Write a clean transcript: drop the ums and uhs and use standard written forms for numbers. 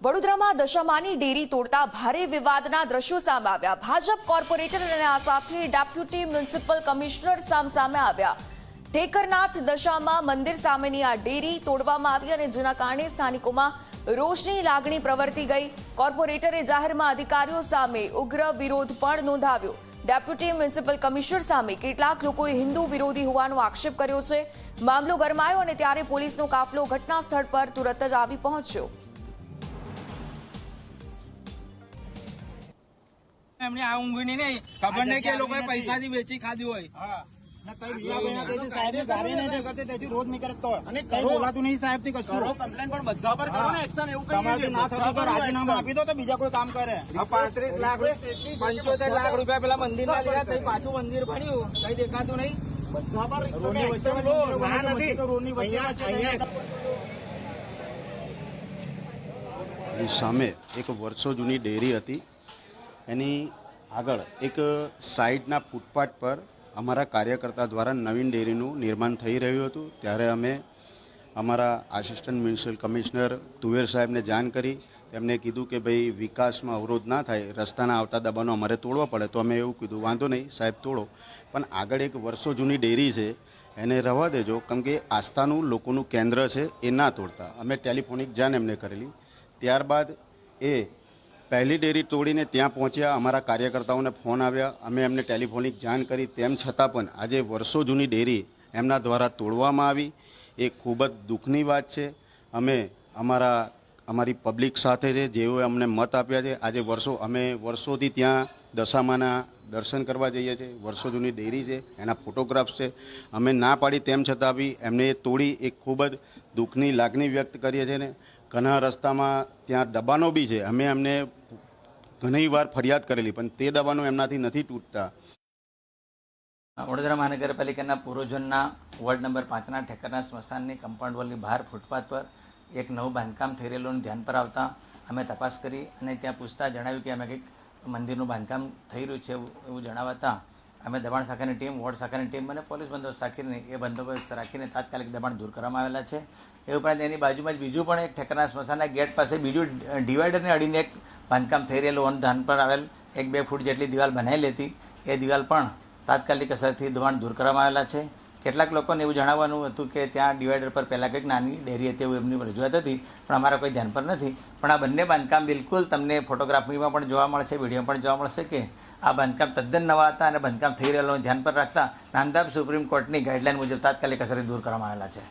વડોદરામાં દશામાની ડેરી તોડતા ભારે વિવાદના દ્રશ્યો સામે આવ્યા। ભાજપ કોર્પોરેટર અને આ સાથે ડેપ્યુટી મ્યુનિસિપલ કમિશનર સામે આવ્યા। ઠેકરનાથ દશામાં મંદિર સામેની આ ડેરી તોડવામાં આવી અને જેના કારણે સ્થાનિકોમાં રોષની લાગણી પ્રવર્તી ગઈ। કોર્પોરેટરે જાહેરમાં અધિકારીઓ સામે ઉગ્ર વિરોધ પણ નોંધાવ્યો। ડેપ્યુટી મ્યુનિસિપલ કમિશનર સામે કેટલાક લોકોએ હિન્દુ વિરોધી હોવાનો આક્ષેપ કર્યો છે। મામલો ગરમાયો અને ત્યારે પોલીસનો કાફલો ઘટના સ્થળ પર તુરત જ આવી પહોંચ્યો। એમને આ ઊંઘની નહીં ખબર નહીં કે લોકોએ પૈસાથી વેચી ખાધી હોય। રોજ નીકળે તો અને કઈ બોલાતું નહીં સાહેબ થી કશું કમ્પ્લેન પણ બધા પર કરો ને એક્શન એવું કઈ ના થતું તો રાજીનામું આપી દો તો બીજા કોઈ કામ કરે। 35 લાખ 75 લાખ રૂપિયા પેલા મંદિર ના લીધા તો પાછું મંદિર બન્યું કઈ દેખાતું નહીં। બધા પર રોડની વચ્ચે રોડની વચ્ચે સામે એક વર્ષો જૂની ડેરી હતી, એની આગળ એક સાઈડના ફૂટપાથ પર અમારા કાર્યકર્તા દ્વારા નવીન ડેરીનું નિર્માણ થઈ રહ્યું હતું। ત્યારે અમે અમારા આસિસ્ટન્ટ મ્યુનિસિપલ કમિશનર તુવેર સાહેબને જાણ કરી। તેમને કીધું કે ભાઈ વિકાસમાં અવરોધ ના થાય, રસ્તાના આવતા દબાણો અમારે તોડવા પડે। તો અમે એવું કીધું વાંધો નહીં સાહેબ તોડો, પણ આગળ એક વર્ષો જૂની ડેરી છે એને રહેવા દેજો, કેમ કે આસ્થાનું લોકોનું કેન્દ્ર છે, એ ના તોડતા। અમે ટેલિફોનિક જાણ એમને કરેલી। ત્યારબાદ એ પહેલી ડેરી તોડીને ત્યાં પહોંચ્યા, અમારા કાર્યકર્તાઓને ફોન આવ્યા, અમે એમને ટેલિફોનિક જાણ કરી। તેમ છતાં પણ આજે વર્ષો જૂની ડેરી એમના દ્વારા તોડવામાં આવી, એ ખૂબ જ દુઃખની વાત છે। અમે અમારી પબ્લિક સાથે છે, જેઓએ અમને મત આપ્યા છે। આજે અમે વર્ષોથી ત્યાં દશામાના દર્શન કરવા જઈએ છીએ। વર્ષો જૂની ડેરી છે, એના ફોટોગ્રાફ્સ છે। અમે ના પાડી તેમ છતાં બી એમને તોડી એક ખૂબ જ દુઃખની લાગણી વ્યક્ત કરીએ છીએ ને ઘણા રસ્તામાં ત્યાં દબાણો બી છે। અમે એમને ઘણી વાર ફરિયાદ કરેલી, પણ તે દબાણો એમનાથી નથી તૂટતા। વડોદરા મહાનગરપાલિકાના પૂર્વ ઝોનના વોર્ડ નંબર 5ના ઠેકરના સ્મશાનની કમ્પાઉન્ડ વોલની બહાર ફૂટપાથ પર એક નવું બાંધકામ થઈ રહેલું ધ્યાન પર આવતા અમે તપાસ કરી અને ત્યાં પૂછતા જણાવ્યું કે અમે કંઈક મંદિરનું બાંધકામ થઈ રહ્યું છે એવું જણાવતા અમે દબાણ શાખાની ટીમ, વોર્ડ શાખાની ટીમ અને પોલીસ બંદોબસ્ત રાખીને એ બંદોબસ્ત રાખીને તાત્કાલિક દબાણ દૂર કરવામાં આવેલા છે। એ ઉપરાંત એની બાજુમાં જ બીજું પણ એક ઠેકરના સ્મશાનના ગેટ પાસે બીજું ડિવાઈડરને અડીને એક બાંધકામ થઈ રહેલું ધ્યાન પર આવેલ 1-2 ફૂટ જેટલી દિવાલ બનાવેલી હતી, એ દિવાલ પણ તાત્કાલિક અસરથી દબાણ દૂર કરવામાં આવેલા છે। કેટલાક લોકોને એવું જણાવવાનું હતું કે ત્યાં ડિવાઈડર પર પહેલાં કંઈક નાની ડેરી હતી એવું એમની રજૂઆત હતી, પણ અમારા કોઈ ધ્યાન પર નથી। પણ આ બંને બાંધકામ બિલકુલ તમને ફોટોગ્રાફીમાં પણ જોવા મળશે, વિડીયો પણ જોવા મળશે કે આ બાંધકામ તદ્દન નવા હતા અને બાંધકામ થઈ રહેલું ધ્યાન પર રાખતા નામદાર સુપ્રીમ કોર્ટની ગાઈડલાઈન મુજબ તાત્કાલિક અસરથી દૂર કરવામાં આવેલા છે।